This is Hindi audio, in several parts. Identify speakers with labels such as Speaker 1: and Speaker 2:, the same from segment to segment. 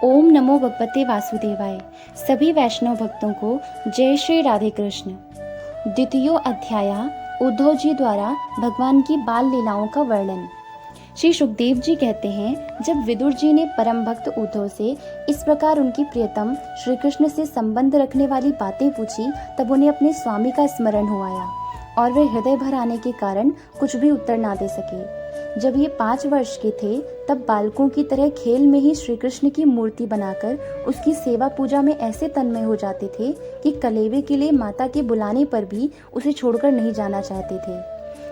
Speaker 1: ओम नमो भगवते वासुदेवाय। सभी वैष्णव भक्तों को जय श्री राधे कृष्ण। द्वितीयो अध्याय उद्धव जी द्वारा भगवान की बाल लीलाओं का वर्णन। श्री सुखदेव जी कहते हैं, जब विदुर जी ने परम भक्त उद्धव से इस प्रकार उनकी प्रियतम श्री कृष्ण से संबंध रखने वाली बातें पूछी, तब उन्हें अपने स्वामी का स्मरण हो आया और वे हृदय भर आने के कारण कुछ भी उत्तर ना दे सके। जब ये 5 वर्ष के थे, तब बालकों की तरह खेल में ही श्री कृष्ण की मूर्ति बनाकर उसकी सेवा पूजा में ऐसे तन्मय हो जाते थे कि कलेवे के लिए माता के बुलाने पर भी उसे छोड़कर नहीं जाना चाहते थे।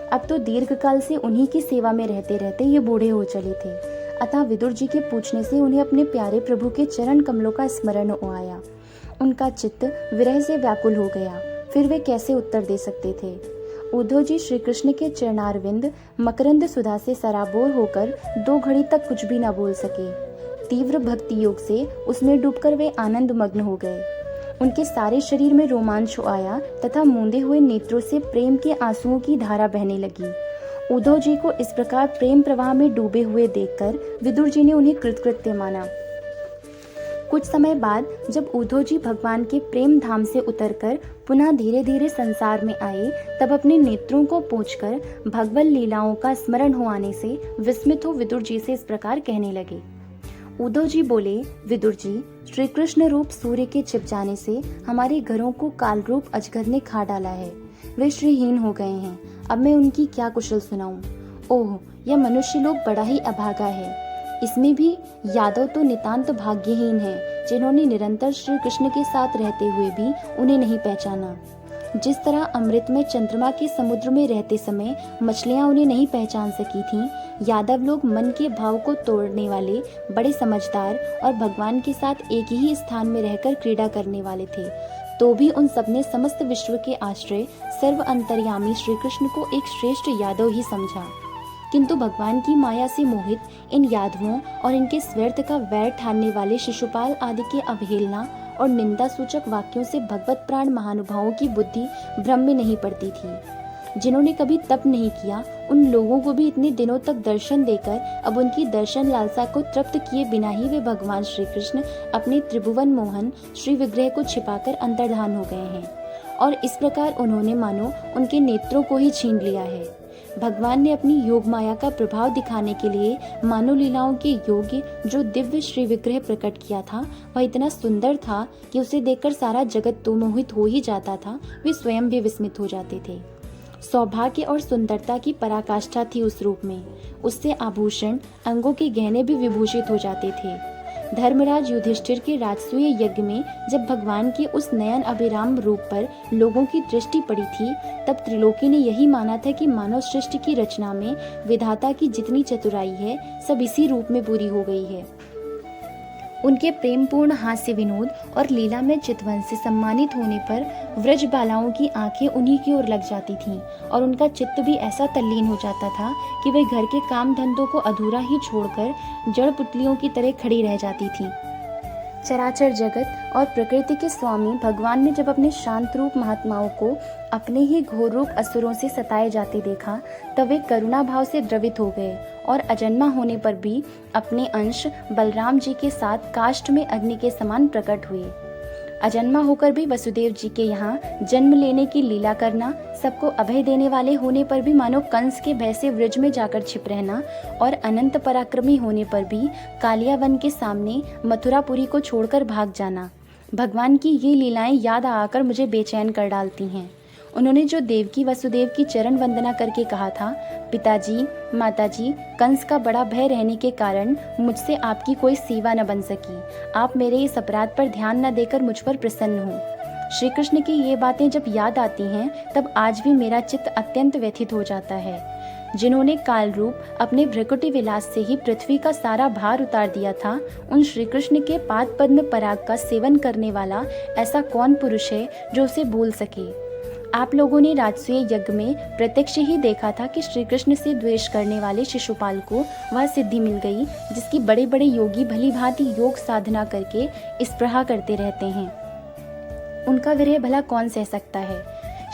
Speaker 1: अब तो दीर्घ काल से उन्हीं की सेवा में रहते रहते ये बूढ़े हो चले थे। अतः विदुर जी के पूछने से उन्हें अपने प्यारे प्रभु के चरण कमलों का स्मरण हो आया। उनका चित्त विरह से व्याकुल हो गया। फिर वे कैसे उत्तर दे सकते थे। उद्धव जी श्री कृष्ण के चरणारविंद मकरंद सुधा से सराबोर होकर 2 घड़ी तक कुछ भी न बोल सके। तीव्र भक्ति योग से उसमें डूबकर वे आनंद मग्न हो गए। उनके सारे शरीर में रोमांच आया तथा मूंदे हुए नेत्रों से प्रेम के आंसुओं की धारा बहने लगी। उद्धव जी को इस प्रकार प्रेम प्रवाह में डूबे हुए देखकर विदुर जी ने उन्हें कृतकृत्य माना। कुछ समय बाद जब उद्धव जी भगवान के प्रेम धाम से उतरकर पुनः धीरे धीरे संसार में आए, तब अपने नेत्रों को पोंछकर भगवत लीलाओं का स्मरण हो आने से विस्मित हो विदुर जी से इस प्रकार कहने लगे। उद्धव जी बोले, विदुर जी, श्री कृष्ण रूप सूर्य के छिप जाने से हमारे घरों को काल रूप अजगर ने खा डाला है। वे श्रीहीन हो गए हैं। अब मैं उनकी क्या कुशल सुनाऊं। ओह, यह मनुष्य लोग बड़ा ही अभागा है। इसमें भी यादव तो नितांत भाग्यहीन हैं, जिन्होंने निरंतर श्री कृष्ण के साथ रहते हुए भी उन्हें नहीं पहचाना। जिस तरह अमृत में चंद्रमा के समुद्र में रहते समय मछलियां उन्हें नहीं पहचान सकी थीं, यादव लोग मन के भाव को तोड़ने वाले बड़े समझदार और भगवान के साथ एक ही स्थान में रहकर क्रीड़ा करने वाले थे, तो भी उन सबने समस्त विश्व के आश्रय सर्व अंतर्यामी श्री कृष्ण को एक श्रेष्ठ यादव ही समझा। किंतु भगवान की माया से मोहित इन यादवों और इनके स्व्यर्थ का वैर ठानने वाले शिशुपाल आदि के अवहेलना और निंदा सूचक वाक्यों से भगवत प्राण महानुभावों की बुद्धि भ्रम में नहीं पड़ती थी। जिन्होंने कभी तप नहीं किया, उन लोगों को भी इतने दिनों तक दर्शन देकर अब उनकी दर्शन लालसा को तृप्त किए बिना ही वे भगवान श्री कृष्ण अपने त्रिभुवन मोहन श्री विग्रह को छिपाकर अंतर्धान हो गए हैं और इस प्रकार उन्होंने मानो उनके नेत्रों को ही छीन लिया है। भगवान ने अपनी योग माया का प्रभाव दिखाने के लिए मानव लीलाओं के योग्य जो दिव्य श्री विग्रह प्रकट किया था, वह इतना सुंदर था कि उसे देखकर सारा जगत तो मोहित हो ही जाता था, वे स्वयं भी विस्मित हो जाते थे। सौभाग्य और सुंदरता की पराकाष्ठा थी उस रूप में। उससे आभूषण, अंगों के गहने भी विभूषित हो जाते थे। धर्मराज युधिष्ठिर के राजसूय यज्ञ में जब भगवान के उस नयन अभिराम रूप पर लोगों की दृष्टि पड़ी थी, तब त्रिलोकी ने यही माना था कि मानव सृष्टि की रचना में विधाता की जितनी चतुराई है, सब इसी रूप में पूरी हो गई है। उनके प्रेमपूर्ण हास्य विनोद और लीला में चितवन से सम्मानित होने पर व्रज बालाओं की आंखें उन्हीं की ओर लग जाती थीं और उनका चित्त भी ऐसा तल्लीन हो जाता था कि वे घर के काम धंधों को अधूरा ही छोड़कर जड़ पुतलियों की तरह खड़ी रह जाती थीं। चराचर जगत और प्रकृति के स्वामी भगवान ने जब अपने शांत रूप महात्माओं को अपने ही घोर रूप असुरों से सताए जाते देखा, तब वे करुणा भाव से द्रवित हो गए और अजन्मा होने पर भी अपने अंश बलराम जी के साथ काष्ठ में अग्नि के समान प्रकट हुए। अजन्मा होकर भी वसुदेव जी के यहाँ जन्म लेने की लीला करना, सबको अभय देने वाले होने पर भी मानो कंस के भय से व्रज में जाकर छिप रहना और अनंत पराक्रमी होने पर भी कालिया वन के सामने मथुरापुरी को छोड़कर भाग जाना। भगवान की ये लीलाएं याद आकर मुझे बेचैन कर डालती हैं। उन्होंने जो देवकी वसुदेव की चरण वंदना करके कहा था, पिताजी, माताजी, कंस का बड़ा भय रहने के कारण मुझसे आपकी कोई सेवा न बन सकी। आप मेरे इस अपराध पर ध्यान न देकर मुझ पर प्रसन्न हो। श्री कृष्ण की ये बातें जब याद आती हैं, तब आज भी मेरा चित्त अत्यंत व्यथित हो जाता है। जिन्होंने काल रूप अपने भ्रकुटी विलास से ही पृथ्वी का सारा भार उतार दिया था, उन श्री कृष्ण के पाद पद्म पराग का सेवन करने वाला ऐसा कौन पुरुष है जो उसे भूल सके। आप लोगों ने राजसूय यज्ञ में प्रत्यक्ष ही देखा था कि श्री कृष्ण से द्वेष करने वाले शिशुपाल को वह सिद्धि मिल गई, जिसकी बड़े बड़े योगी भली भांति योग साधना करके स्पृहा करते रहते हैं। उनका विरह भला कौन सह सकता है।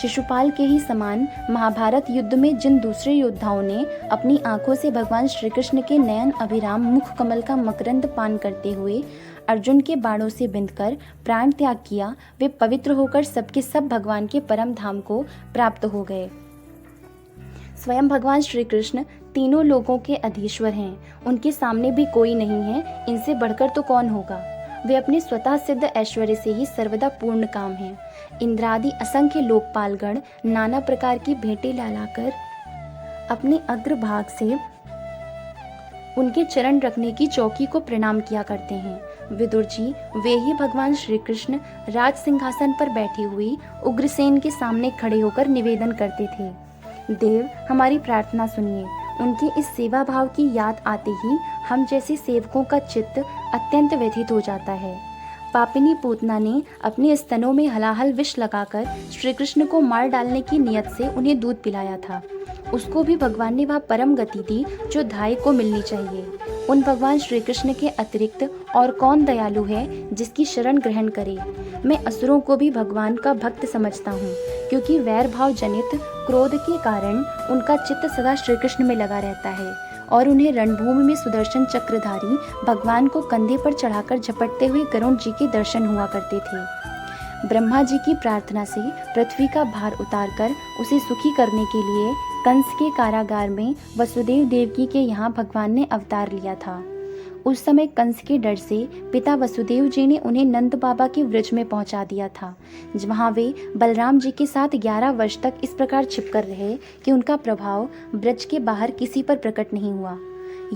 Speaker 1: शिशुपाल के ही समान महाभारत युद्ध में जिन दूसरे योद्धाओं ने अपनी आंखों से भगवान श्री कृष्ण के नयन अभिराम मुख कमल का मकरंद पान करते हुए अर्जुन के बाणों से बिंधकर प्राण त्याग किया, वे पवित्र होकर सबके सब भगवान के परम धाम को प्राप्त हो गए। स्वयं भगवान श्री कृष्ण तीनों लोगों के अधीश्वर हैं, उनके सामने भी कोई नहीं है, इनसे बढ़कर तो कौन होगा। वे अपने स्वतः सिद्ध ऐश्वर्य से ही सर्वदा पूर्ण काम हैं। इंद्रादि असंख्य लोकपालगण नाना प्रकार की भेंटें लाकर अपने अग्रभाग से उनके चरण रखने की चौकी को प्रणाम किया करते हैं। विदुर जी वे ही भगवान श्री कृष्ण राज सिंहासन पर बैठी हुई उग्रसेन के सामने खड़े होकर निवेदन करते थे, देव हमारी प्रार्थना सुनिए। उनकी इस सेवा भाव की याद आते ही हम जैसे सेवकों का चित्त अत्यंत व्यथित हो जाता है। पापिनी पूतना ने अपने स्तनों में हलाहल विष लगाकर श्री कृष्ण को मार डालने की नियत से उन्हें दूध पिलाया था। उसको भी भगवान ने वह परम गति दी जो धाय को मिलनी चाहिए। उन भगवान श्री कृष्ण के अतिरिक्त और कौन दयालु है जिसकी शरण ग्रहण करे। मैं असुरों को भी भगवान का भक्त समझता हूँ, क्योंकि वैर भाव जनित क्रोध के कारण उनका चित्त सदा श्री कृष्ण में लगा रहता है और उन्हें रणभूमि में सुदर्शन चक्रधारी भगवान को कंधे पर चढ़ाकर झपटते हुए गरुण जी के दर्शन हुआ करते थे। ब्रह्मा जी की प्रार्थना से पृथ्वी का भार उतारकर उसे सुखी करने के लिए कंस के कारागार में वसुदेव देवकी के यहाँ भगवान ने अवतार लिया था। उस समय कंस के डर से पिता वसुदेव जी ने उन्हें नंद बाबा के व्रज में पहुंचा दिया था, जहाँ वे बलराम जी के साथ 11 वर्ष तक इस प्रकार छिपकर रहे कि उनका प्रभाव ब्रज के बाहर किसी पर प्रकट नहीं हुआ।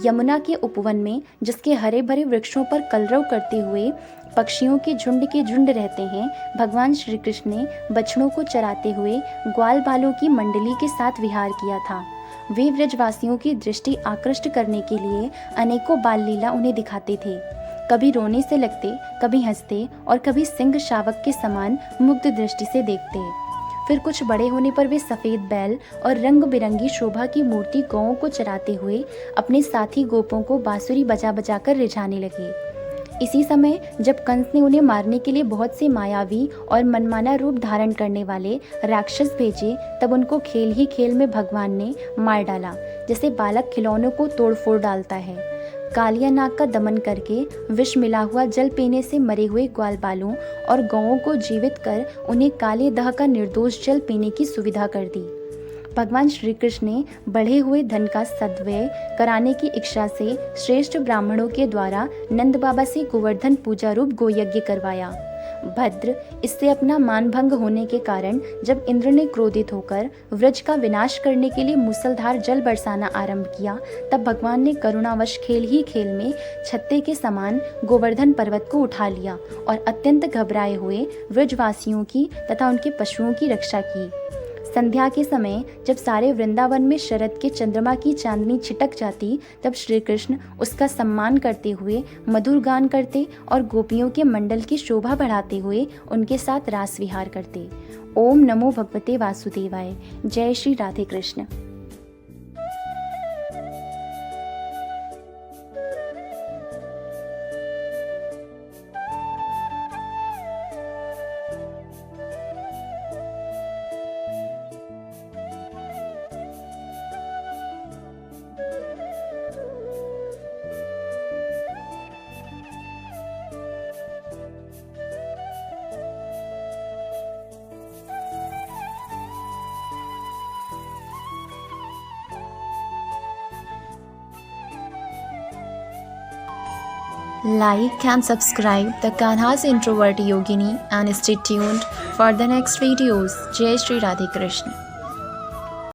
Speaker 1: यमुना के उपवन में जिसके हरे भरे वृक्षों पर कलरव करते हुए पक्षियों के झुंड रहते हैं, भगवान श्री कृष्ण ने बछड़ों को चराते हुए ग्वाल बालों की मंडली के साथ विहार किया था। वे व्रजवासियों की दृष्टि आकृष्ट करने के लिए अनेकों बाल लीला उन्हें दिखाते थे। कभी रोने से लगते, कभी हंसते और कभी सिंह शावक के समान मुग्ध दृष्टि से देखते। फिर कुछ बड़े होने पर वे सफ़ेद बैल और रंग बिरंगी शोभा की मूर्ति गौओं को चराते हुए अपने साथी गोपों को बांसुरी बजा बजा कर रिझाने लगे। इसी समय जब कंस ने उन्हें मारने के लिए बहुत से मायावी और मनमाना रूप धारण करने वाले राक्षस भेजे, तब उनको खेल ही खेल में भगवान ने मार डाला, जैसे बालक खिलौनों को तोड़ फोड़ डालता है। कालिया नाग का दमन करके विष मिला हुआ जल पीने से मरे हुए ग्वाल बालों और गौओं को जीवित कर उन्हें काले दह का निर्दोष जल पीने की सुविधा कर दी। भगवान श्री कृष्ण ने बढ़े हुए धन का सद्व्यय कराने की इच्छा से श्रेष्ठ ब्राह्मणों के द्वारा नंद बाबा से गोवर्धन पूजा रूप गोयज्ञ करवाया। भद्र इससे अपना मानभंग होने के कारण जब इंद्र ने क्रोधित होकर व्रज का विनाश करने के लिए मूसलधार जल बरसाना आरंभ किया, तब भगवान ने करुणावश खेल ही खेल में छत्ते के समान गोवर्धन पर्वत को उठा लिया और अत्यंत घबराए हुए व्रजवासियों की तथा उनके पशुओं की रक्षा की। संध्या के समय जब सारे वृंदावन में शरद के चंद्रमा की चांदनी छिटक जाती, तब श्री कृष्ण उसका सम्मान करते हुए मधुर गान करते और गोपियों के मंडल की शोभा बढ़ाते हुए उनके साथ रास विहार करते। ओम नमो भगवते वासुदेवाय। जय Shri Radhe Krishna.
Speaker 2: Like and subscribe the Kanha's Introvert Yogini and stay tuned for the next videos. Jai Shri Radhe Krishna.